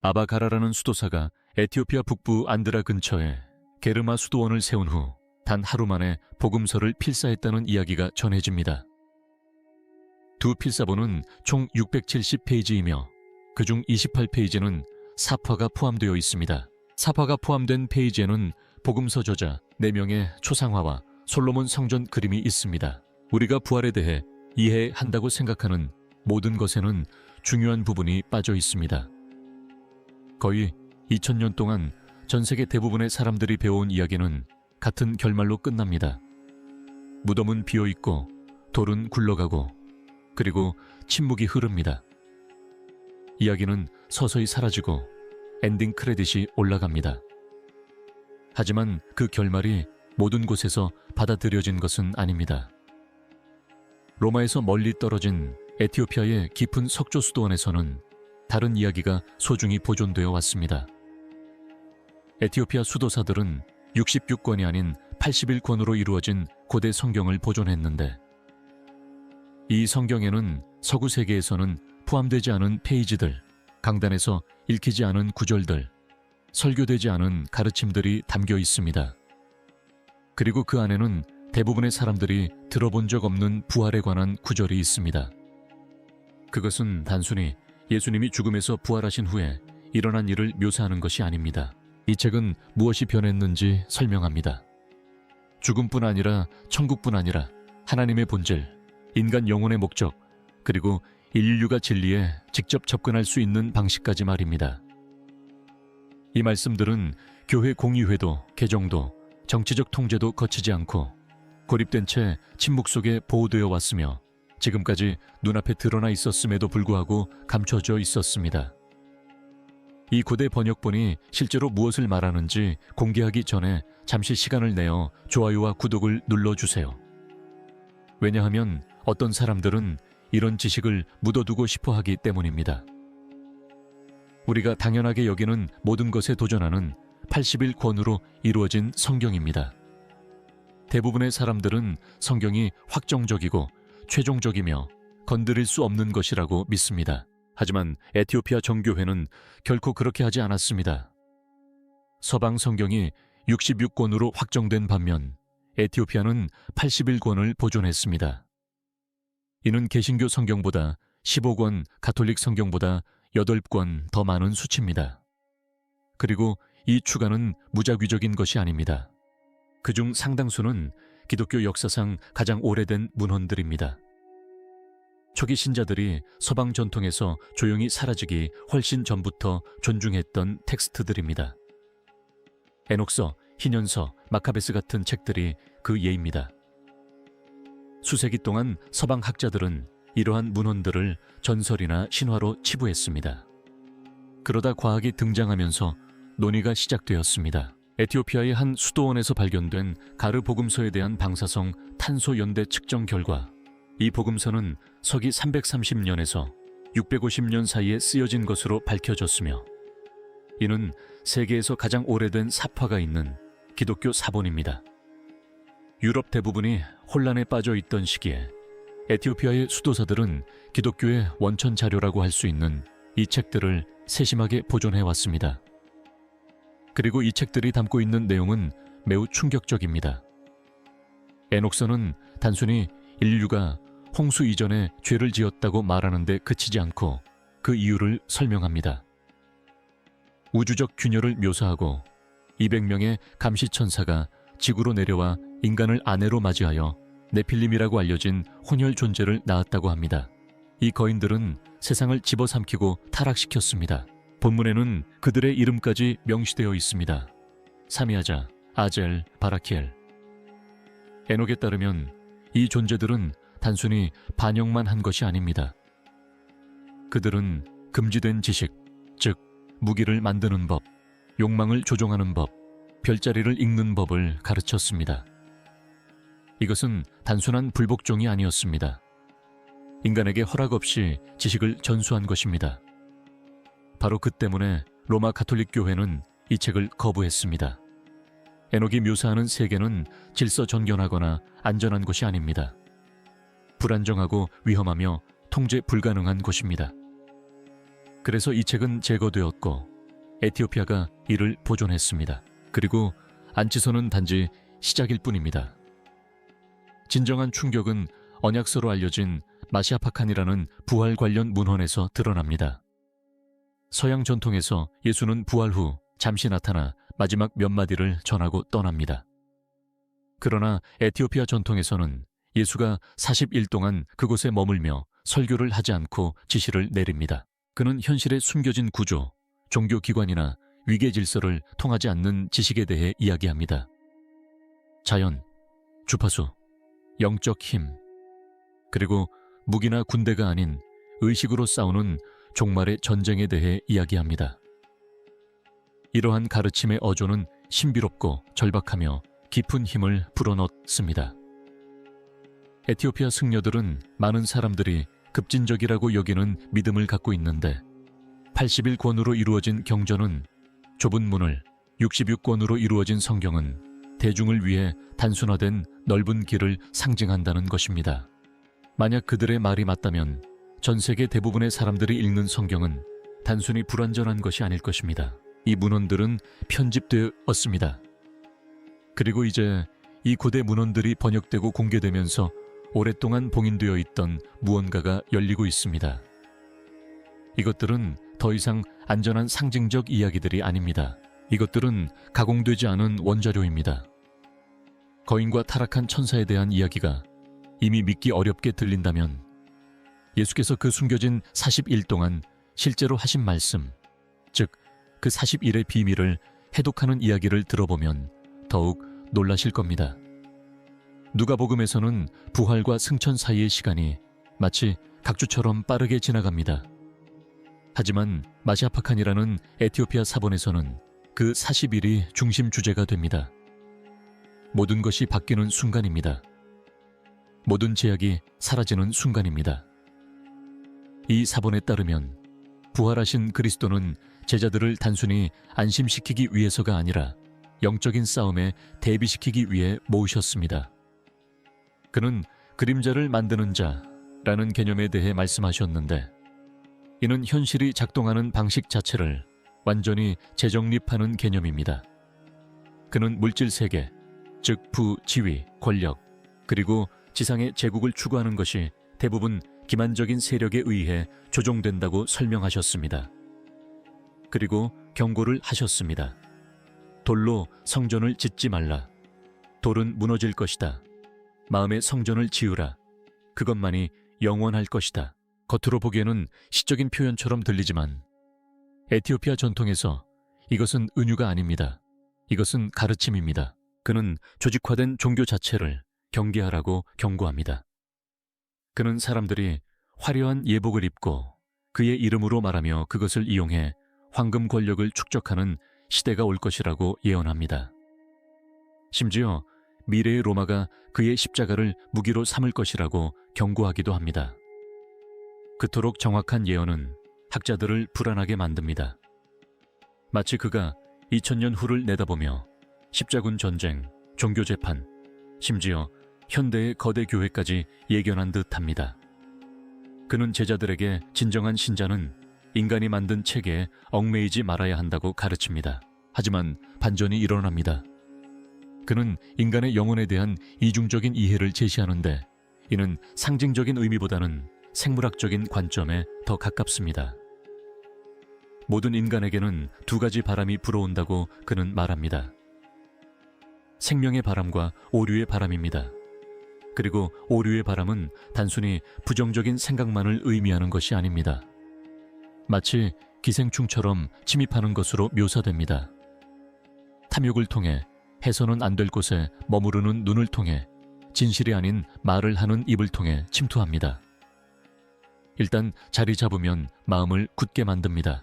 아바가라라는 수도사가 에티오피아 북부 안드라 근처에 게르마 수도원을 세운 후 단 하루 만에 복음서를 필사했다는 이야기가 전해집니다. 두 필사본은 총 670페이지이며 그중 28페이지는 사파가 포함되어 있습니다. 사파가 포함된 페이지에는 복음서 저자 4명의 초상화와 솔로몬 성전 그림이 있습니다. 우리가 부활에 대해 이해한다고 생각하는 모든 것에는 중요한 부분이 빠져 있습니다. 거의 2000년 동안 전 세계 대부분의 사람들이 배워온 이야기는 같은 결말로 끝납니다. 무덤은 비어있고 돌은 굴러가고 그리고 침묵이 흐릅니다. 이야기는 서서히 사라지고 엔딩 크레딧이 올라갑니다. 하지만 그 결말이 모든 곳에서 받아들여진 것은 아닙니다. 로마에서 멀리 떨어진 에티오피아의 깊은 석조 수도원에서는 다른 이야기가 소중히 보존되어 왔습니다. 에티오피아 수도사들은 66권이 아닌 81권으로 이루어진 고대 성경을 보존했는데 이 성경에는 서구 세계에서는 포함되지 않은 페이지들, 강단에서 읽히지 않은 구절들, 설교되지 않은 가르침들이 담겨 있습니다. 그리고 그 안에는 대부분의 사람들이 들어본 적 없는 부활에 관한 구절이 있습니다. 그것은 단순히 예수님이 죽음에서 부활하신 후에 일어난 일을 묘사하는 것이 아닙니다. 이 책은 무엇이 변했는지 설명합니다. 죽음뿐 아니라 천국뿐 아니라 하나님의 본질, 인간 영혼의 목적, 그리고 인류가 진리에 직접 접근할 수 있는 방식까지 말입니다. 이 말씀들은 교회 공의회도, 개정도, 정치적 통제도 거치지 않고 고립된 채 침묵 속에 보호되어 왔으며 지금까지 눈앞에 드러나 있었음에도 불구하고 감춰져 있었습니다. 이 고대 번역본이 실제로 무엇을 말하는지 공개하기 전에 잠시 시간을 내어 좋아요와 구독을 눌러주세요. 왜냐하면 어떤 사람들은 이런 지식을 묻어두고 싶어 하기 때문입니다. 우리가 당연하게 여기는 모든 것에 도전하는 81권으로 이루어진 성경입니다. 대부분의 사람들은 성경이 확정적이고 최종적이며 건드릴 수 없는 것이라고 믿습니다. 하지만 에티오피아 정교회는 결코 그렇게 하지 않았습니다. 서방 성경이 66권으로 확정된 반면 에티오피아는 81권을 보존했습니다. 이는 개신교 성경보다 15권, 가톨릭 성경보다 8권 더 많은 수치입니다. 그리고 이 추가는 무작위적인 것이 아닙니다. 그중 상당수는 기독교 역사상 가장 오래된 문헌들입니다. 초기 신자들이 서방 전통에서 조용히 사라지기 훨씬 전부터 존중했던 텍스트들입니다. 에녹서, 희년서, 마카베스 같은 책들이 그 예입니다. 수세기 동안 서방 학자들은 이러한 문헌들을 전설이나 신화로 치부했습니다. 그러다 과학이 등장하면서 논의가 시작되었습니다. 에티오피아의 한 수도원에서 발견된 가르 복음서에 대한 방사성 탄소 연대 측정 결과 이 복음서는 서기 330년에서 650년 사이에 쓰여진 것으로 밝혀졌으며 이는 세계에서 가장 오래된 사파가 있는 기독교 사본입니다. 유럽 대부분이 혼란에 빠져 있던 시기에 에티오피아의 수도사들은 기독교의 원천 자료라고 할 수 있는 이 책들을 세심하게 보존해 왔습니다. 그리고 이 책들이 담고 있는 내용은 매우 충격적입니다. 에녹서는 단순히 인류가 홍수 이전에 죄를 지었다고 말하는 데 그치지 않고 그 이유를 설명합니다. 우주적 균열을 묘사하고 200명의 감시천사가 지구로 내려와 인간을 아내로 맞이하여 네필림이라고 알려진 혼혈 존재를 낳았다고 합니다. 이 거인들은 세상을 집어삼키고 타락시켰습니다. 본문에는 그들의 이름까지 명시되어 있습니다. 사미아자, 아젤, 바라키엘. 에녹에 따르면 이 존재들은 단순히 반역만 한 것이 아닙니다. 그들은 금지된 지식, 즉 무기를 만드는 법, 욕망을 조종하는 법, 별자리를 읽는 법을 가르쳤습니다. 이것은 단순한 불복종이 아니었습니다. 인간에게 허락 없이 지식을 전수한 것입니다. 바로 그 때문에 로마 가톨릭 교회는 이 책을 거부했습니다. 에녹이 묘사하는 세계는 질서정연하거나 안전한 곳이 아닙니다. 불안정하고 위험하며 통제 불가능한 곳입니다. 그래서 이 책은 제거되었고 에티오피아가 이를 보존했습니다. 그리고 안치소는 단지 시작일 뿐입니다. 진정한 충격은 언약서로 알려진 마시아파칸이라는 부활 관련 문헌에서 드러납니다. 서양 전통에서 예수는 부활 후 잠시 나타나 마지막 몇 마디를 전하고 떠납니다. 그러나 에티오피아 전통에서는 예수가 40일 동안 그곳에 머물며 설교를 하지 않고 지시를 내립니다. 그는 현실에 숨겨진 구조, 종교기관이나 위계 질서를 통하지 않는 지식에 대해 이야기합니다. 자연, 주파수, 영적 힘, 그리고 무기나 군대가 아닌 의식으로 싸우는 종말의 전쟁에 대해 이야기합니다. 이러한 가르침의 어조는 신비롭고 절박하며 깊은 힘을 불어넣습니다. 에티오피아 승려들은 많은 사람들이 급진적이라고 여기는 믿음을 갖고 있는데 81권으로 이루어진 경전은 좁은 문을, 66권으로 이루어진 성경은 대중을 위해 단순화된 넓은 길을 상징한다는 것입니다. 만약 그들의 말이 맞다면 전 세계 대부분의 사람들이 읽는 성경은 단순히 불완전한 것이 아닐 것입니다. 이 문헌들은 편집되었습니다. 그리고 이제 이 고대 문헌들이 번역되고 공개되면서 오랫동안 봉인되어 있던 무언가가 열리고 있습니다. 이것들은 더 이상 안전한 상징적 이야기들이 아닙니다. 이것들은 가공되지 않은 원자료입니다. 거인과 타락한 천사에 대한 이야기가 이미 믿기 어렵게 들린다면 예수께서 그 숨겨진 40일 동안 실제로 하신 말씀, 즉 그 40일의 비밀을 해독하는 이야기를 들어보면 더욱 놀라실 겁니다. 누가복음에서는 부활과 승천 사이의 시간이 마치 각주처럼 빠르게 지나갑니다. 하지만 마시아파칸이라는 에티오피아 사본에서는 그 40일이 중심 주제가 됩니다. 모든 것이 바뀌는 순간입니다. 모든 제약이 사라지는 순간입니다. 이 사본에 따르면 부활하신 그리스도는 제자들을 단순히 안심시키기 위해서가 아니라 영적인 싸움에 대비시키기 위해 모으셨습니다. 그는 그림자를 만드는 자라는 개념에 대해 말씀하셨는데 이는 현실이 작동하는 방식 자체를 완전히 재정립하는 개념입니다. 그는 물질 세계, 즉 부, 지위, 권력, 그리고 지상의 제국을 추구하는 것이 대부분 기만적인 세력에 의해 조종된다고 설명하셨습니다. 그리고 경고를 하셨습니다. 돌로 성전을 짓지 말라. 돌은 무너질 것이다. 마음의 성전을 지으라. 그것만이 영원할 것이다. 겉으로 보기에는 시적인 표현처럼 들리지만 에티오피아 전통에서 이것은 은유가 아닙니다. 이것은 가르침입니다. 그는 조직화된 종교 자체를 경계하라고 경고합니다. 그는 사람들이 화려한 예복을 입고 그의 이름으로 말하며 그것을 이용해 황금 권력을 축적하는 시대가 올 것이라고 예언합니다. 심지어 미래의 로마가 그의 십자가를 무기로 삼을 것이라고 경고하기도 합니다. 그토록 정확한 예언은 학자들을 불안하게 만듭니다. 마치 그가 2000년 후를 내다보며 십자군 전쟁, 종교 재판, 심지어 현대의 거대 교회까지 예견한 듯합니다. 그는 제자들에게 진정한 신자는 인간이 만든 체계에 얽매이지 말아야 한다고 가르칩니다. 하지만 반전이 일어납니다. 그는 인간의 영혼에 대한 이중적인 이해를 제시하는데 이는 상징적인 의미보다는 생물학적인 관점에 더 가깝습니다. 모든 인간에게는 두 가지 바람이 불어온다고 그는 말합니다. 생명의 바람과 오류의 바람입니다. 그리고 오류의 바람은 단순히 부정적인 생각만을 의미하는 것이 아닙니다. 마치 기생충처럼 침입하는 것으로 묘사됩니다. 탐욕을 통해 해서는 안 될 곳에 머무르는 눈을 통해 진실이 아닌 말을 하는 입을 통해 침투합니다. 일단 자리 잡으면 마음을 굳게 만듭니다.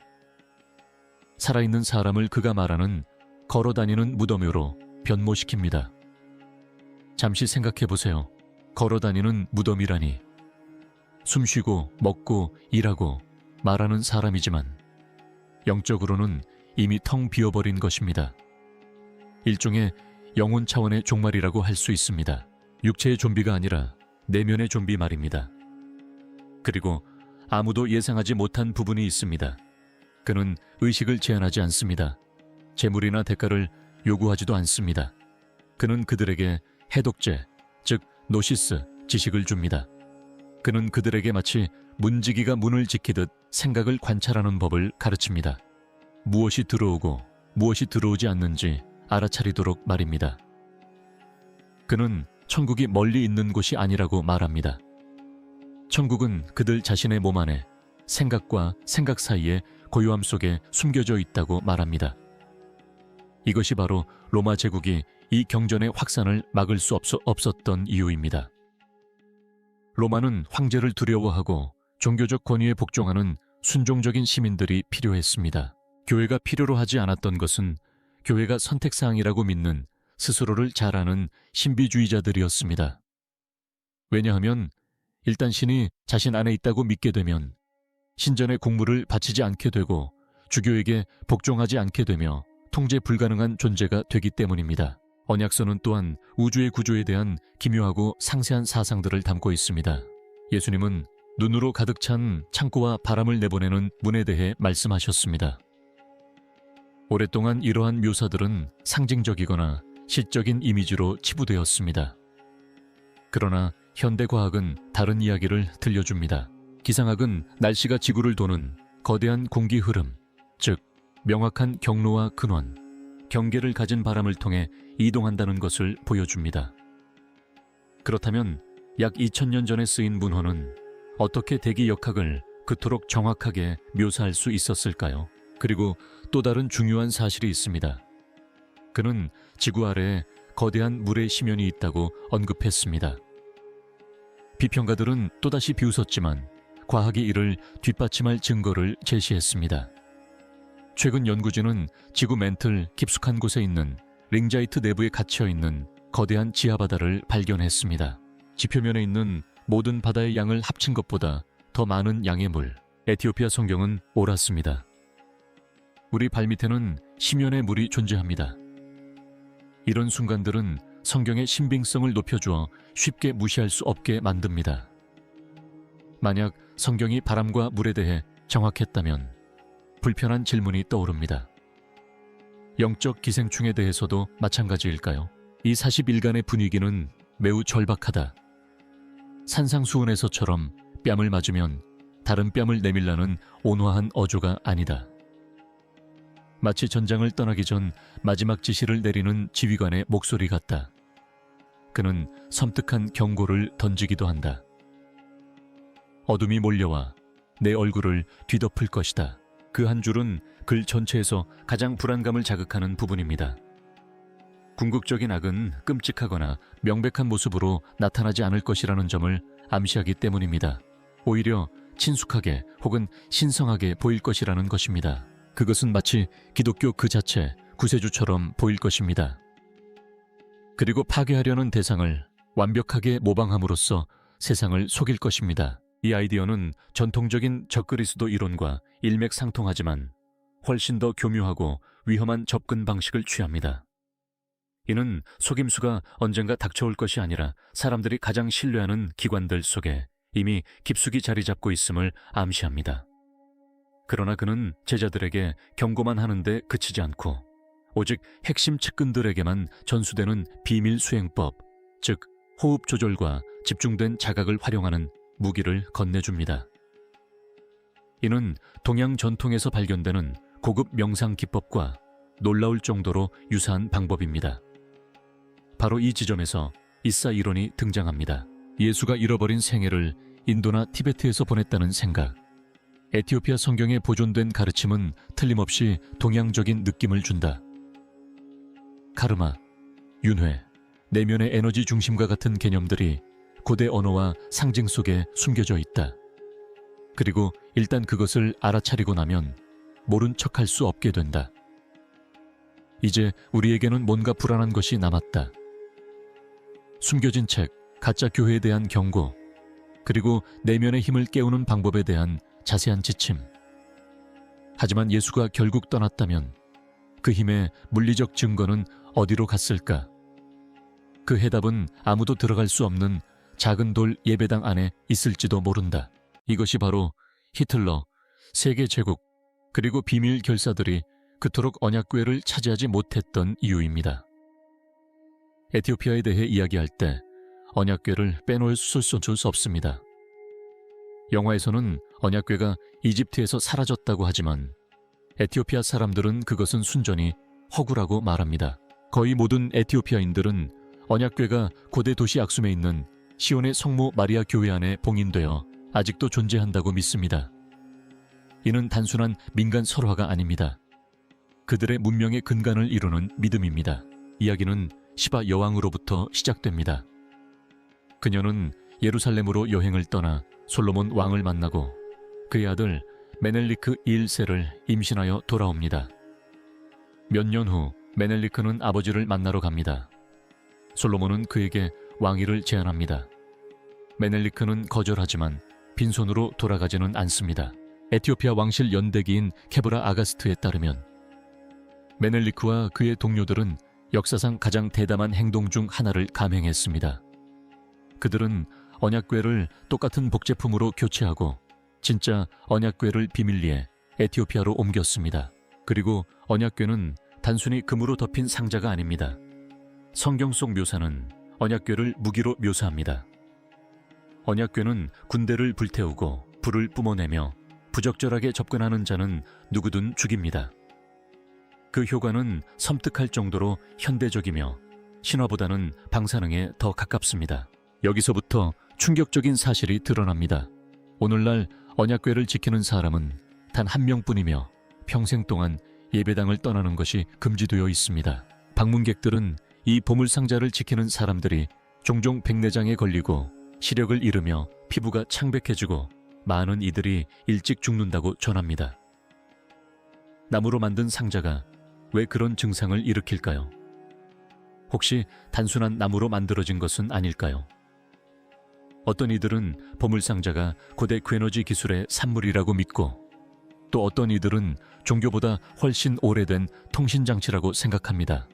살아있는 사람을 그가 말하는 걸어다니는 무덤으로 변모시킵니다. 잠시 생각해보세요. 걸어다니는 무덤이라니. 숨쉬고 먹고 일하고 말하는 사람이지만 영적으로는 이미 텅 비어버린 것입니다. 일종의 영혼 차원의 종말이라고 할 수 있습니다. 육체의 좀비가 아니라 내면의 좀비 말입니다. 그리고 아무도 예상하지 못한 부분이 있습니다. 그는 의식을 제한하지 않습니다. 재물이나 대가를 요구하지도 않습니다. 그는 그들에게 해독제, 즉 노시스, 지식을 줍니다. 그는 그들에게 마치 문지기가 문을 지키듯 생각을 관찰하는 법을 가르칩니다. 무엇이 들어오고 무엇이 들어오지 않는지 알아차리도록 말입니다. 그는 천국이 멀리 있는 곳이 아니라고 말합니다. 천국은 그들 자신의 몸 안에 생각과 생각 사이에 고요함 속에 숨겨져 있다고 말합니다. 이것이 바로 로마 제국이 이 경전의 확산을 막을 수 없었던 이유입니다. 로마는 황제를 두려워하고 종교적 권위에 복종하는 순종적인 시민들이 필요했습니다. 교회가 필요로 하지 않았던 것은 교회가 선택사항이라고 믿는 스스로를 잘 아는 신비주의자들이었습니다. 왜냐하면 일단 신이 자신 안에 있다고 믿게 되면 신전의 공물을 바치지 않게 되고 주교에게 복종하지 않게 되며 통제 불가능한 존재가 되기 때문입니다. 언약서는 또한 우주의 구조에 대한 기묘하고 상세한 사상들을 담고 있습니다. 예수님은 눈으로 가득 찬 창고와 바람을 내보내는 문에 대해 말씀하셨습니다. 오랫동안 이러한 묘사들은 상징적이거나 시적인 이미지로 치부되었습니다. 그러나 현대과학은 다른 이야기를 들려줍니다. 기상학은 날씨가 지구를 도는 거대한 공기 흐름, 즉 명확한 경로와 근원, 경계를 가진 바람을 통해 이동한다는 것을 보여줍니다. 그렇다면 약 2000년 전에 쓰인 문헌은 어떻게 대기 역학을 그토록 정확하게 묘사할 수 있었을까요? 그리고 또 다른 중요한 사실이 있습니다. 그는 지구 아래에 거대한 물의 심연이 있다고 언급했습니다. 비평가들은 또다시 비웃었지만 과학이 이를 뒷받침할 증거를 제시했습니다. 최근 연구진은 지구 맨틀 깊숙한 곳에 있는 링자이트 내부에 갇혀있는 거대한 지하바다를 발견했습니다. 지표면에 있는 모든 바다의 양을 합친 것보다 더 많은 양의 물, 에티오피아 성경은 옳았습니다. 우리 발밑에는 심연의 물이 존재합니다. 이런 순간들은 성경의 신빙성을 높여주어 쉽게 무시할 수 없게 만듭니다. 만약 성경이 바람과 물에 대해 정확했다면 불편한 질문이 떠오릅니다. 영적 기생충에 대해서도 마찬가지일까요? 이 40일간의 분위기는 매우 절박하다. 산상수훈에서처럼 뺨을 맞으면 다른 뺨을 내밀라는 온화한 어조가 아니다. 마치 전장을 떠나기 전 마지막 지시를 내리는 지휘관의 목소리 같다. 그는 섬뜩한 경고를 던지기도 한다. 어둠이 몰려와 내 얼굴을 뒤덮을 것이다. 그 한 줄은 글 전체에서 가장 불안감을 자극하는 부분입니다. 궁극적인 악은 끔찍하거나 명백한 모습으로 나타나지 않을 것이라는 점을 암시하기 때문입니다. 오히려 친숙하게 혹은 신성하게 보일 것이라는 것입니다. 그것은 마치 기독교 그 자체, 구세주처럼 보일 것입니다. 그리고 파괴하려는 대상을 완벽하게 모방함으로써 세상을 속일 것입니다. 이 아이디어는 전통적인 적그리스도 이론과 일맥상통하지만 훨씬 더 교묘하고 위험한 접근 방식을 취합니다. 이는 속임수가 언젠가 닥쳐올 것이 아니라 사람들이 가장 신뢰하는 기관들 속에 이미 깊숙이 자리 잡고 있음을 암시합니다. 그러나 그는 제자들에게 경고만 하는데 그치지 않고 오직 핵심 측근들에게만 전수되는 비밀 수행법, 즉 호흡 조절과 집중된 자각을 활용하는 무기를 건네줍니다. 이는 동양 전통에서 발견되는 고급 명상 기법과 놀라울 정도로 유사한 방법입니다. 바로 이 지점에서 이사 이론이 등장합니다. 예수가 잃어버린 생애를 인도나 티베트에서 보냈다는 생각. 에티오피아 성경에 보존된 가르침은 틀림없이 동양적인 느낌을 준다. 카르마, 윤회, 내면의 에너지 중심과 같은 개념들이 고대 언어와 상징 속에 숨겨져 있다. 그리고 일단 그것을 알아차리고 나면 모른 척할 수 없게 된다. 이제 우리에게는 뭔가 불안한 것이 남았다. 숨겨진 책, 가짜 교회에 대한 경고, 그리고 내면의 힘을 깨우는 방법에 대한 자세한 지침. 하지만 예수가 결국 떠났다면 그 힘의 물리적 증거는 어디로 갔을까? 그 해답은 아무도 들어갈 수 없는 작은 돌 예배당 안에 있을지도 모른다. 이것이 바로 히틀러, 세계 제국, 그리고 비밀 결사들이 그토록 언약궤를 차지하지 못했던 이유입니다. 에티오피아에 대해 이야기할 때 언약궤를 빼놓을 수 없습니다. 영화에서는 언약궤가 이집트에서 사라졌다고 하지만 에티오피아 사람들은 그것은 순전히 허구라고 말합니다. 거의 모든 에티오피아인들은 언약궤가 고대 도시 악숨에 있는 시온의 성모 마리아 교회 안에 봉인되어 아직도 존재한다고 믿습니다. 이는 단순한 민간 설화가 아닙니다. 그들의 문명의 근간을 이루는 믿음입니다. 이야기는 시바 여왕으로부터 시작됩니다. 그녀는 예루살렘으로 여행을 떠나 솔로몬 왕을 만나고 그의 아들 메넬리크 1세를 임신하여 돌아옵니다. 몇 년 후 메넬리크는 아버지를 만나러 갑니다. 솔로몬은 그에게 왕위를 제안합니다. 메넬리크는 거절하지만 빈손으로 돌아가지는 않습니다. 에티오피아 왕실 연대기인 케브라 아가스트에 따르면 메넬리크와 그의 동료들은 역사상 가장 대담한 행동 중 하나를 감행했습니다. 그들은 언약궤를 똑같은 복제품으로 교체하고 진짜 언약궤를 비밀리에 에티오피아로 옮겼습니다. 그리고 언약궤는 단순히 금으로 덮인 상자가 아닙니다. 성경 속 묘사는 언약궤를 무기로 묘사합니다. 언약궤는 군대를 불태우고 불을 뿜어내며 부적절하게 접근하는 자는 누구든 죽입니다. 그 효과는 섬뜩할 정도로 현대적이며 신화보다는 방사능에 더 가깝습니다. 여기서부터 충격적인 사실이 드러납니다. 오늘날 언약궤를 지키는 사람은 단 한 명뿐이며 평생 동안 예배당을 떠나는 것이 금지되어 있습니다. 방문객들은 이 보물상자를 지키는 사람들이 종종 백내장에 걸리고 시력을 잃으며 피부가 창백해지고 많은 이들이 일찍 죽는다고 전합니다. 나무로 만든 상자가 왜 그런 증상을 일으킬까요? 혹시 단순한 나무로 만들어진 것은 아닐까요? 어떤 이들은 보물상자가 고대 괴너지 기술의 산물이라고 믿고 또 어떤 이들은 종교보다 훨씬 오래된 통신장치라고 생각합니다.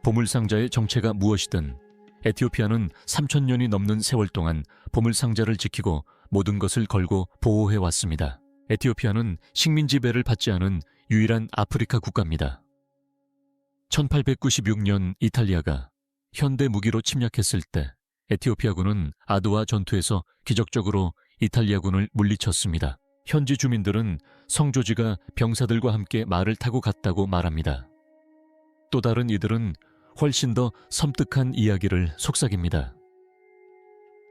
보물상자의 정체가 무엇이든 에티오피아는 3,000년이 넘는 세월 동안 보물상자를 지키고 모든 것을 걸고 보호해왔습니다. 에티오피아는 식민 지배를 받지 않은 유일한 아프리카 국가입니다. 1896년 이탈리아가 현대 무기로 침략했을 때 에티오피아군은 아드와 전투에서 기적적으로 이탈리아군을 물리쳤습니다. 현지 주민들은 성조지가 병사들과 함께 말을 타고 갔다고 말합니다. 또 다른 이들은 훨씬 더 섬뜩한 이야기를 속삭입니다.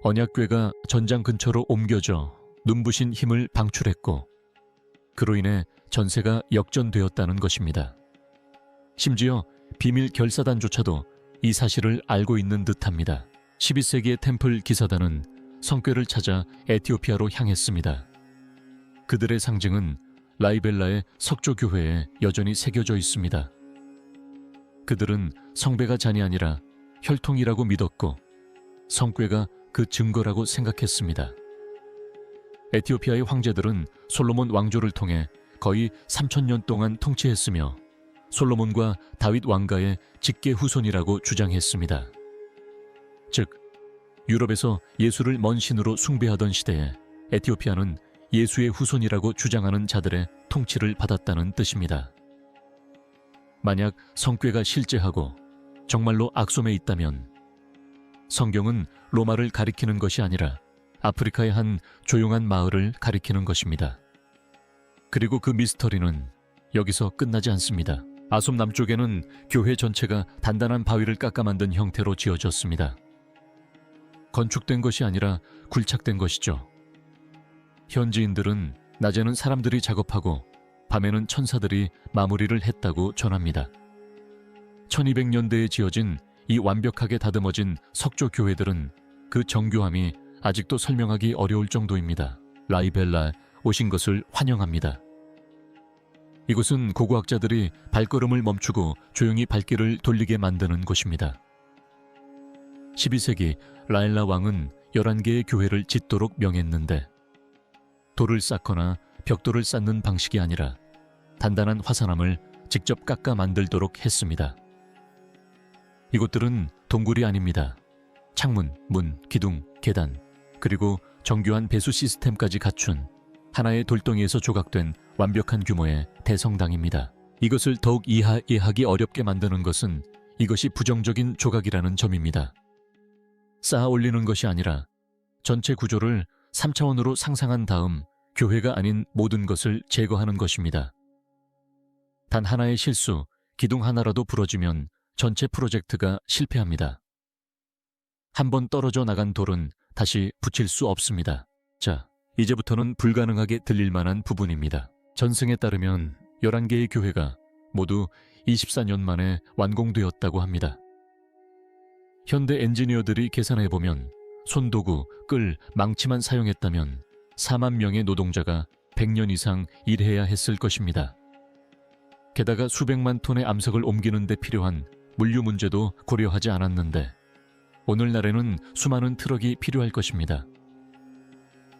언약궤가 전장 근처로 옮겨져 눈부신 힘을 방출했고 그로 인해 전세가 역전되었다는 것입니다. 심지어 비밀 결사단조차도 이 사실을 알고 있는 듯합니다. 12세기의 템플 기사단은 성궤를 찾아 에티오피아로 향했습니다. 그들의 상징은 라이벨라의 석조교회에 여전히 새겨져 있습니다. 그들은 성배가 잔이 아니라 혈통이라고 믿었고 성궤가 그 증거라고 생각했습니다. 에티오피아의 황제들은 솔로몬 왕조를 통해 거의 3,000년 동안 통치했으며 솔로몬과 다윗 왕가의 직계 후손이라고 주장했습니다. 즉, 유럽에서 예수를 먼 신으로 숭배하던 시대에 에티오피아는 예수의 후손이라고 주장하는 자들의 통치를 받았다는 뜻입니다. 만약 성궤가 실제하고 정말로 악솜에 있다면 성경은 로마를 가리키는 것이 아니라 아프리카의 한 조용한 마을을 가리키는 것입니다. 그리고 그 미스터리는 여기서 끝나지 않습니다. 아솜 남쪽에는 교회 전체가 단단한 바위를 깎아 만든 형태로 지어졌습니다. 건축된 것이 아니라 굴착된 것이죠. 현지인들은 낮에는 사람들이 작업하고 밤에는 천사들이 마무리를 했다고 전합니다. 1200년대에 지어진 이 완벽하게 다듬어진 석조 교회들은 그 정교함이 아직도 설명하기 어려울 정도입니다. 라이벨라에 오신 것을 환영합니다. 이곳은 고고학자들이 발걸음을 멈추고 조용히 발길을 돌리게 만드는 곳입니다. 12세기 라엘라 왕은 11개의 교회를 짓도록 명했는데 돌을 쌓거나 벽돌을 쌓는 방식이 아니라 단단한 화산암을 직접 깎아 만들도록 했습니다. 이곳들은 동굴이 아닙니다. 창문, 문, 기둥, 계단, 그리고 정교한 배수 시스템까지 갖춘 하나의 돌덩이에서 조각된 완벽한 규모의 대성당입니다. 이것을 더욱 이해하기 어렵게 만드는 것은 이것이 부정적인 조각이라는 점입니다. 쌓아 올리는 것이 아니라 전체 구조를 3차원으로 상상한 다음 교회가 아닌 모든 것을 제거하는 것입니다. 단 하나의 실수, 기둥 하나라도 부러지면 전체 프로젝트가 실패합니다. 한번 떨어져 나간 돌은 다시 붙일 수 없습니다. 자, 이제부터는 불가능하게 들릴 만한 부분입니다. 전승에 따르면 11개의 교회가 모두 24년 만에 완공되었다고 합니다. 현대 엔지니어들이 계산해보면 손도구, 끌, 망치만 사용했다면 4만 명의 노동자가 100년 이상 일해야 했을 것입니다. 게다가 수백만 톤의 암석을 옮기는 데 필요한 물류 문제도 고려하지 않았는데 오늘날에는 수많은 트럭이 필요할 것입니다.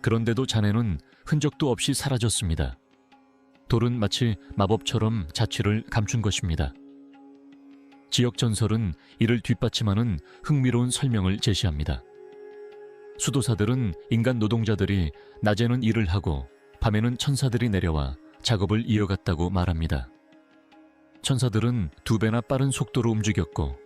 그런데도 잔해는 흔적도 없이 사라졌습니다. 돌은 마치 마법처럼 자취를 감춘 것입니다. 지역 전설은 이를 뒷받침하는 흥미로운 설명을 제시합니다. 수도사들은 인간 노동자들이 낮에는 일을 하고 밤에는 천사들이 내려와 작업을 이어갔다고 말합니다. 천사들은 2배나 빠른 속도로 움직였고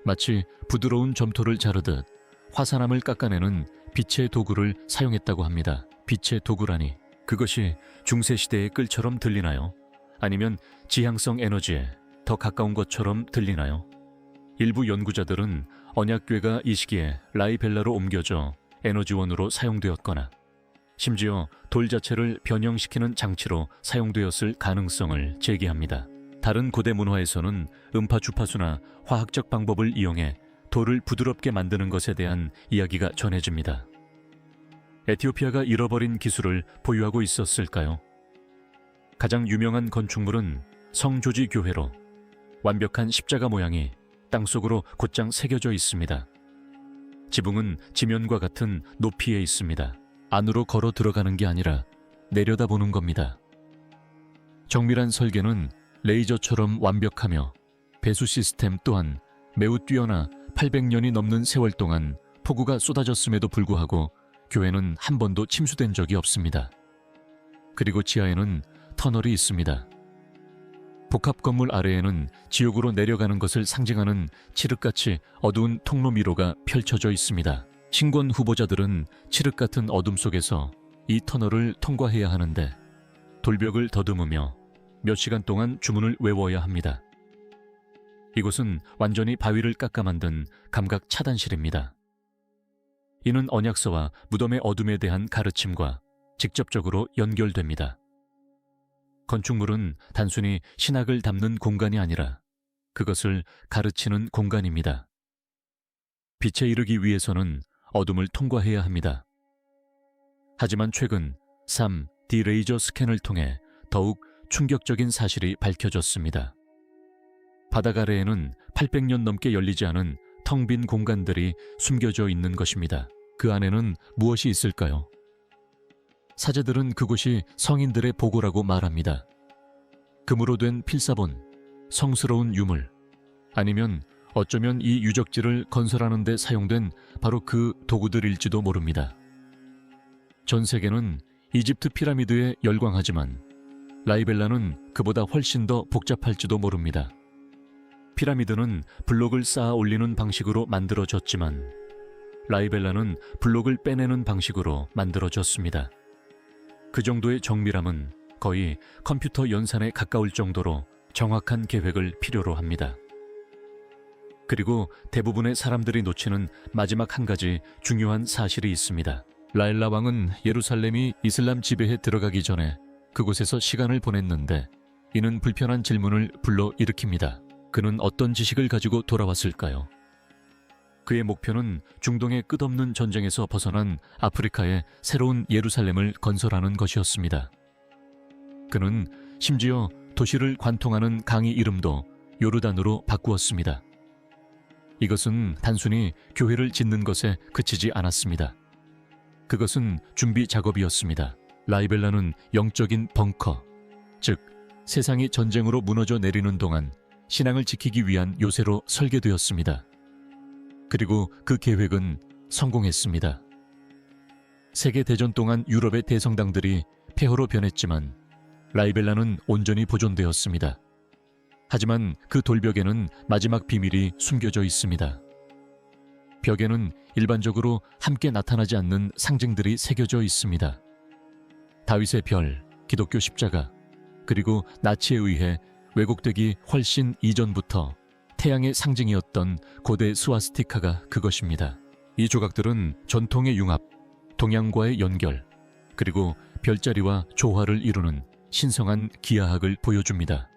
마치 부드러운 점토를 자르듯 화산암을 깎아내는 빛의 도구를 사용했다고 합니다. 빛의 도구라니 그것이 중세시대의 끌처럼 들리나요? 아니면 지향성 에너지에 더 가까운 것처럼 들리나요? 일부 연구자들은 언약궤가 이 시기에 라이벨라로 옮겨져 에너지원으로 사용되었거나 심지어 돌 자체를 변형시키는 장치로 사용되었을 가능성을 제기합니다. 다른 고대 문화에서는 음파 주파수나 화학적 방법을 이용해 돌을 부드럽게 만드는 것에 대한 이야기가 전해집니다. 에티오피아가 잃어버린 기술을 보유하고 있었을까요? 가장 유명한 건축물은 성조지 교회로 완벽한 십자가 모양이 땅속으로 곧장 새겨져 있습니다. 지붕은 지면과 같은 높이에 있습니다. 안으로 걸어 들어가는 게 아니라 내려다보는 겁니다. 정밀한 설계는 레이저처럼 완벽하며 배수 시스템 또한 매우 뛰어나 800년이 넘는 세월 동안 폭우가 쏟아졌음에도 불구하고 교회는 한 번도 침수된 적이 없습니다. 그리고 지하에는 터널이 있습니다. 복합 건물 아래에는 지옥으로 내려가는 것을 상징하는 칠흑같이 어두운 통로 미로가 펼쳐져 있습니다. 신권 후보자들은 칠흑 같은 어둠 속에서 이 터널을 통과해야 하는데 돌벽을 더듬으며 몇 시간 동안 주문을 외워야 합니다. 이곳은 완전히 바위를 깎아 만든 감각 차단실입니다. 이는 언약서와 무덤의 어둠에 대한 가르침과 직접적으로 연결됩니다. 건축물은 단순히 신학을 담는 공간이 아니라 그것을 가르치는 공간입니다. 빛에 이르기 위해서는 어둠을 통과해야 합니다. 하지만 최근 3D 레이저 스캔을 통해 더욱 충격적인 사실이 밝혀졌습니다. 바닥 아래에는 800년 넘게 열리지 않은 텅 빈 공간들이 숨겨져 있는 것입니다. 그 안에는 무엇이 있을까요? 사제들은 그곳이 성인들의 보고라고 말합니다. 금으로 된 필사본, 성스러운 유물, 아니면 어쩌면 이 유적지를 건설하는 데 사용된 바로 그 도구들일지도 모릅니다. 전 세계는 이집트 피라미드에 열광하지만 라이벨라는 그보다 훨씬 더 복잡할지도 모릅니다. 피라미드는 블록을 쌓아 올리는 방식으로 만들어졌지만 라이벨라는 블록을 빼내는 방식으로 만들어졌습니다. 그 정도의 정밀함은 거의 컴퓨터 연산에 가까울 정도로 정확한 계획을 필요로 합니다. 그리고 대부분의 사람들이 놓치는 마지막 한 가지 중요한 사실이 있습니다. 라엘라 왕은 예루살렘이 이슬람 지배에 들어가기 전에 그곳에서 시간을 보냈는데 이는 불편한 질문을 불러일으킵니다. 그는 어떤 지식을 가지고 돌아왔을까요? 그의 목표는 중동의 끝없는 전쟁에서 벗어난 아프리카의 새로운 예루살렘을 건설하는 것이었습니다. 그는 심지어 도시를 관통하는 강의 이름도 요르단으로 바꾸었습니다. 이것은 단순히 교회를 짓는 것에 그치지 않았습니다. 그것은 준비 작업이었습니다. 라이벨라는 영적인 벙커, 즉 세상이 전쟁으로 무너져 내리는 동안 신앙을 지키기 위한 요새로 설계되었습니다. 그리고 그 계획은 성공했습니다. 세계대전 동안 유럽의 대성당들이 폐허로 변했지만 라이벨라는 온전히 보존되었습니다. 하지만 그 돌벽에는 마지막 비밀이 숨겨져 있습니다. 벽에는 일반적으로 함께 나타나지 않는 상징들이 새겨져 있습니다. 다윗의 별, 기독교 십자가, 그리고 나치에 의해 왜곡되기 훨씬 이전부터 태양의 상징이었던 고대 스와스티카가 그것입니다. 이 조각들은 전통의 융합, 동양과의 연결, 그리고 별자리와 조화를 이루는 신성한 기하학을 보여줍니다.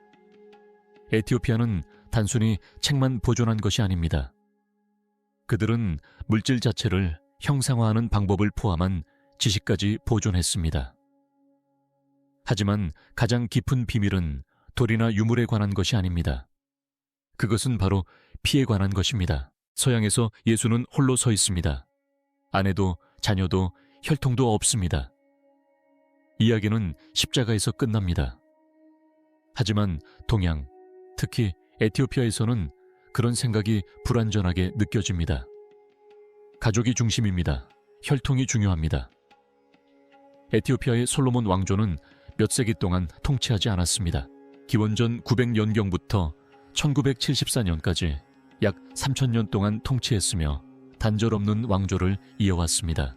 에티오피아는 단순히 책만 보존한 것이 아닙니다. 그들은 물질 자체를 형상화하는 방법을 포함한 지식까지 보존했습니다. 하지만 가장 깊은 비밀은 돌이나 유물에 관한 것이 아닙니다. 그것은 바로 피에 관한 것입니다. 서양에서 예수는 홀로 서 있습니다. 아내도 자녀도 혈통도 없습니다. 이야기는 십자가에서 끝납니다. 하지만 동양, 특히 에티오피아에서는 그런 생각이 불완전하게 느껴집니다. 가족이 중심입니다. 혈통이 중요합니다. 에티오피아의 솔로몬 왕조는 몇 세기 동안 통치하지 않았습니다. 기원전 900년경부터 1974년까지 약 3000년 동안 통치했으며 단절없는 왕조를 이어왔습니다.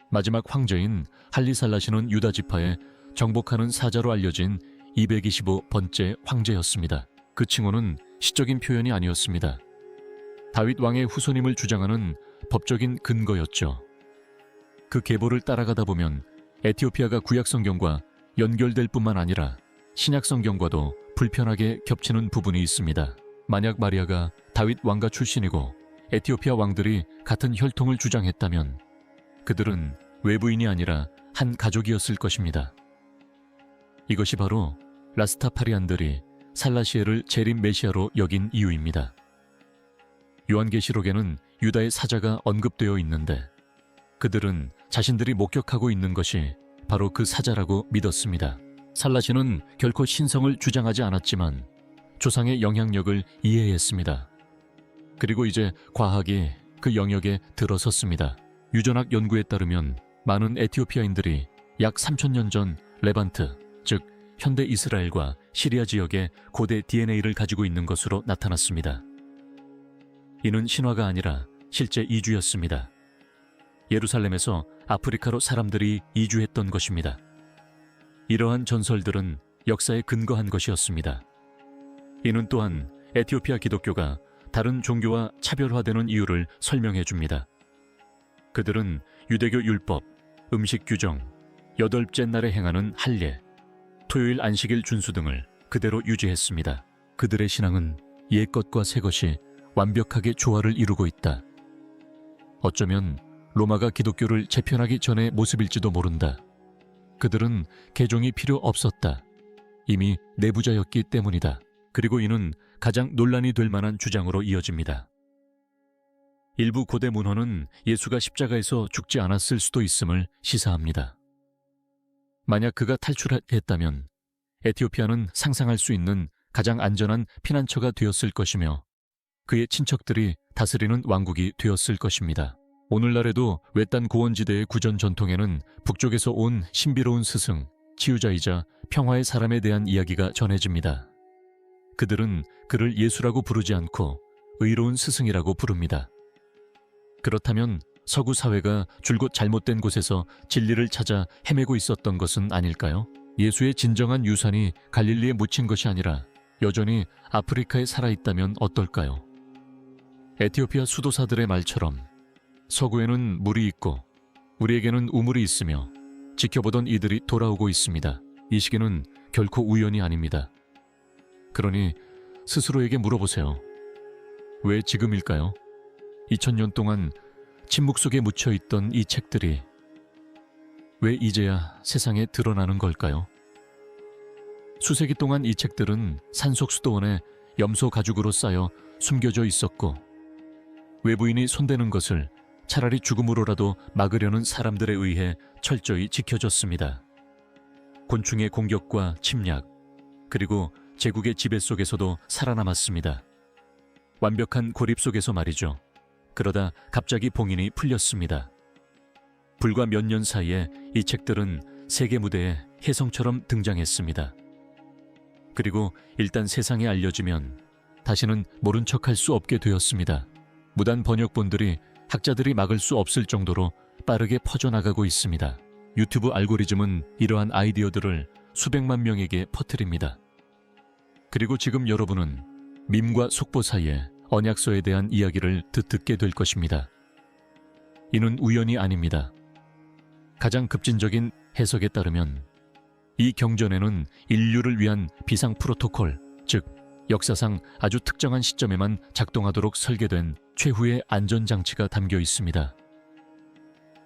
마지막 황제인 할리살라시는 유다 지파에 정복하는 사자로 알려진 225번째 황제였습니다. 그 칭호는 시적인 표현이 아니었습니다. 다윗 왕의 후손임을 주장하는 법적인 근거였죠. 그 계보를 따라가다 보면 에티오피아가 구약성경과 연결될 뿐만 아니라 신약성경과도 불편하게 겹치는 부분이 있습니다. 만약 마리아가 다윗 왕가 출신이고 에티오피아 왕들이 같은 혈통을 주장했다면 그들은 외부인이 아니라 한 가족이었을 것입니다. 이것이 바로 라스타파리안들이 살라시에를 재림 메시아로 여긴 이유입니다. 요한계시록에는 유다의 사자가 언급되어 있는데 그들은 자신들이 목격하고 있는 것이 바로 그 사자라고 믿었습니다. 살라시는 결코 신성을 주장하지 않았지만 조상의 영향력을 이해했습니다. 그리고 이제 과학이 그 영역에 들어섰습니다. 유전학 연구에 따르면 많은 에티오피아인들이 약 3000년 전 레반트, 즉 현대 이스라엘과 시리아 지역에 고대 DNA를 가지고 있는 것으로 나타났습니다. 이는 신화가 아니라 실제 이주였습니다. 예루살렘에서 아프리카로 사람들이 이주했던 것입니다. 이러한 전설들은 역사에 근거한 것이었습니다. 이는 또한 에티오피아 기독교가 다른 종교와 차별화되는 이유를 설명해 줍니다. 그들은 유대교 율법, 음식 규정, 8째 날에 행하는 할례, 토요일 안식일 준수 등을 그대로 유지했습니다. 그들의 신앙은 옛것과 새것이 완벽하게 조화를 이루고 있다. 어쩌면 로마가 기독교를 재편하기 전의 모습일지도 모른다. 그들은 개종이 필요 없었다. 이미 내부자였기 때문이다. 그리고 이는 가장 논란이 될 만한 주장으로 이어집니다. 일부 고대 문헌은 예수가 십자가에서 죽지 않았을 수도 있음을 시사합니다. 만약 그가 탈출했다면 에티오피아는 상상할 수 있는 가장 안전한 피난처가 되었을 것이며 그의 친척들이 다스리는 왕국이 되었을 것입니다. 오늘날에도 외딴 고원지대의 구전 전통에는 북쪽에서 온 신비로운 스승, 치유자이자 평화의 사람에 대한 이야기가 전해집니다. 그들은 그를 예수라고 부르지 않고 의로운 스승이라고 부릅니다. 그렇다면 서구 사회가 줄곧 잘못된 곳에서 진리를 찾아 헤매고 있었던 것은 아닐까요? 예수의 진정한 유산이 갈릴리에 묻힌 것이 아니라 여전히 아프리카에 살아있다면 어떨까요? 에티오피아 수도사들의 말처럼 서구에는 물이 있고 우리에게는 우물이 있으며 지켜보던 이들이 돌아오고 있습니다. 이 시기는 결코 우연이 아닙니다. 그러니 스스로에게 물어보세요. 왜 지금일까요? 2000년 동안 침묵 속에 묻혀있던 이 책들이 왜 이제야 세상에 드러나는 걸까요? 수세기 동안 이 책들은 산속 수도원에 염소 가죽으로 쌓여 숨겨져 있었고 외부인이 손대는 것을 차라리 죽음으로라도 막으려는 사람들에 의해 철저히 지켜졌습니다. 곤충의 공격과 침략, 그리고 제국의 지배 속에서도 살아남았습니다. 완벽한 고립 속에서 말이죠. 그러다 갑자기 봉인이 풀렸습니다. 불과 몇 년 사이에 이 책들은 세계 무대에 혜성처럼 등장했습니다. 그리고 일단 세상에 알려지면 다시는 모른 척할 수 없게 되었습니다. 무단 번역본들이 학자들이 막을 수 없을 정도로 빠르게 퍼져나가고 있습니다. 유튜브 알고리즘은 이러한 아이디어들을 수백만 명에게 퍼뜨립니다. 그리고 지금 여러분은 밈과 속보 사이에 언약서에 대한 이야기를 듣게 될 것입니다. 이는 우연이 아닙니다. 가장 급진적인 해석에 따르면 이 경전에는 인류를 위한 비상 프로토콜, 즉 역사상 아주 특정한 시점에만 작동하도록 설계된 최후의 안전장치가 담겨 있습니다.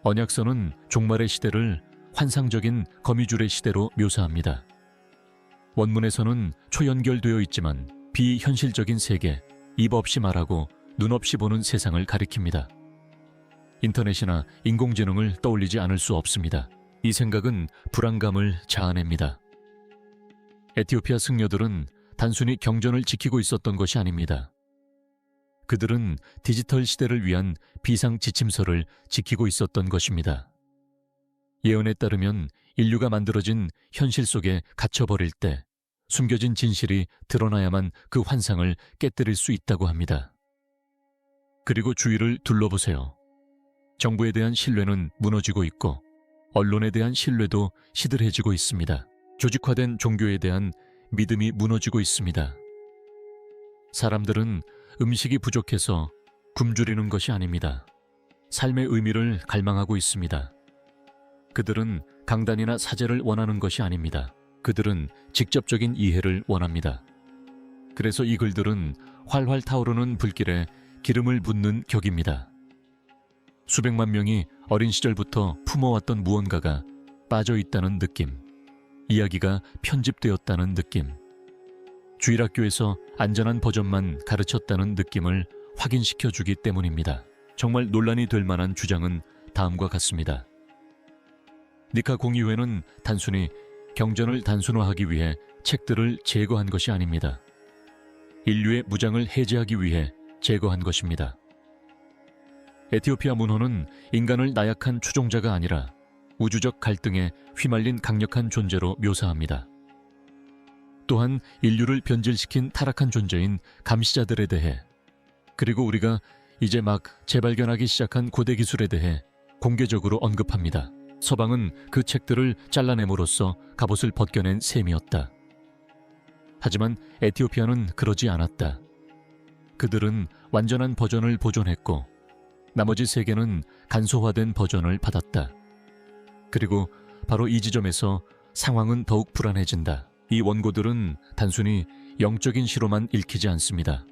언약서는 종말의 시대를 환상적인 거미줄의 시대로 묘사합니다. 원문에서는 초연결되어 있지만 비현실적인 세계, 입 없이 말하고 눈 없이 보는 세상을 가리킵니다. 인터넷이나 인공지능을 떠올리지 않을 수 없습니다. 이 생각은 불안감을 자아냅니다. 에티오피아 승려들은 단순히 경전을 지키고 있었던 것이 아닙니다. 그들은 디지털 시대를 위한 비상 지침서를 지키고 있었던 것입니다. 예언에 따르면 인류가 만들어진 현실 속에 갇혀버릴 때 숨겨진 진실이 드러나야만 그 환상을 깨뜨릴 수 있다고 합니다. 그리고 주위를 둘러보세요. 정부에 대한 신뢰는 무너지고 있고 언론에 대한 신뢰도 시들해지고 있습니다. 조직화된 종교에 대한 믿음이 무너지고 있습니다. 사람들은 음식이 부족해서 굶주리는 것이 아닙니다. 삶의 의미를 갈망하고 있습니다. 그들은 강단이나 사제를 원하는 것이 아닙니다. 그들은 직접적인 이해를 원합니다. 그래서 이 글들은 활활 타오르는 불길에 기름을 붓는 격입니다. 수백만 명이 어린 시절부터 품어왔던 무언가가 빠져 있다는 느낌, 이야기가 편집되었다는 느낌, 주일학교에서 안전한 버전만 가르쳤다는 느낌을 확인시켜주기 때문입니다. 정말 논란이 될 만한 주장은 다음과 같습니다. 니카 공의회는 단순히 경전을 단순화하기 위해 책들을 제거한 것이 아닙니다. 인류의 무장을 해제하기 위해 제거한 것입니다. 에티오피아 문헌은 인간을 나약한 추종자가 아니라 우주적 갈등에 휘말린 강력한 존재로 묘사합니다. 또한 인류를 변질시킨 타락한 존재인 감시자들에 대해, 그리고 우리가 이제 막 재발견하기 시작한 고대 기술에 대해 공개적으로 언급합니다. 서방은 그 책들을 잘라냄으로써 갑옷을 벗겨낸 셈이었다. 하지만 에티오피아는 그러지 않았다. 그들은 완전한 버전을 보존했고 나머지 세계는 간소화된 버전을 받았다. 그리고 바로 이 지점에서 상황은 더욱 불안해진다. 이 원고들은 단순히 영적인 시로만 읽히지 않습니다.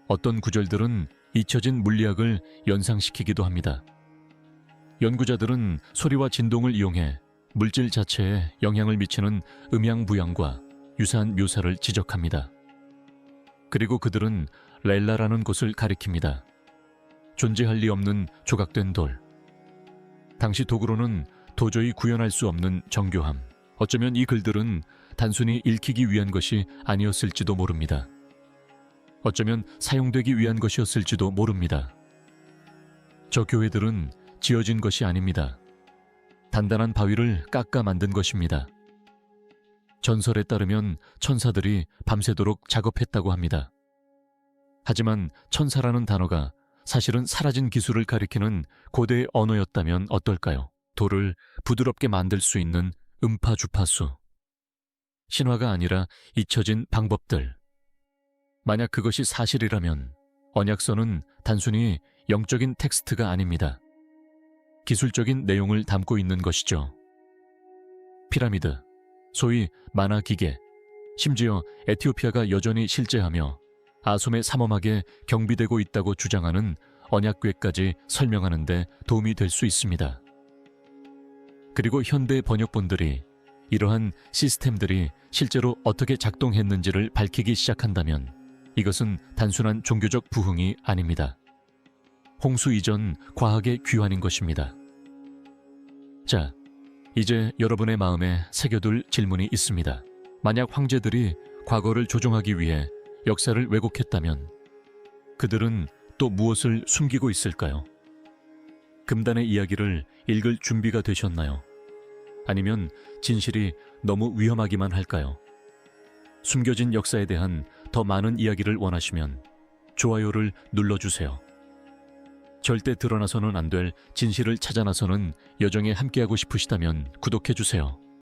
어떤 구절들은 잊혀진 물리학을 연상시키기도 합니다. 연구자들은 소리와 진동을 이용해 물질 자체에 영향을 미치는 음양부양과 유사한 묘사를 지적합니다. 그리고 그들은 렐라라는 곳을 가리킵니다. 존재할 리 없는 조각된 돌. 당시 도구로는 도저히 구현할 수 없는 정교함. 어쩌면 이 글들은 단순히 읽히기 위한 것이 아니었을지도 모릅니다. 어쩌면 사용되기 위한 것이었을지도 모릅니다. 저 교회들은 지어진 것이 아닙니다. 단단한 바위를 깎아 만든 것입니다. 전설에 따르면 천사들이 밤새도록 작업했다고 합니다. 하지만 천사라는 단어가 사실은 사라진 기술을 가리키는 고대의 언어였다면 어떨까요? 돌을 부드럽게 만들 수 있는 음파주파수. 신화가 아니라 잊혀진 방법들. 만약 그것이 사실이라면 언약서는 단순히 영적인 텍스트가 아닙니다. 기술적인 내용을 담고 있는 것이죠. 피라미드, 소위 만화 기계, 심지어 에티오피아가 여전히 실제하며 아솜의 삼엄하게 경비되고 있다고 주장하는 언약궤까지 설명하는 데 도움이 될 수 있습니다. 그리고 현대 번역본들이 이러한 시스템들이 실제로 어떻게 작동했는지를 밝히기 시작한다면 이것은 단순한 종교적 부흥이 아닙니다. 홍수 이전 과학의 귀환인 것입니다. 자, 이제 여러분의 마음에 새겨둘 질문이 있습니다. 만약 황제들이 과거를 조종하기 위해 역사를 왜곡했다면 그들은 또 무엇을 숨기고 있을까요? 금단의 이야기를 읽을 준비가 되셨나요? 아니면 진실이 너무 위험하기만 할까요? 숨겨진 역사에 대한 더 많은 이야기를 원하시면 좋아요를 눌러주세요. 절대 드러나서는 안 될 진실을 찾아 나서는 여정에 함께하고 싶으시다면 구독해주세요.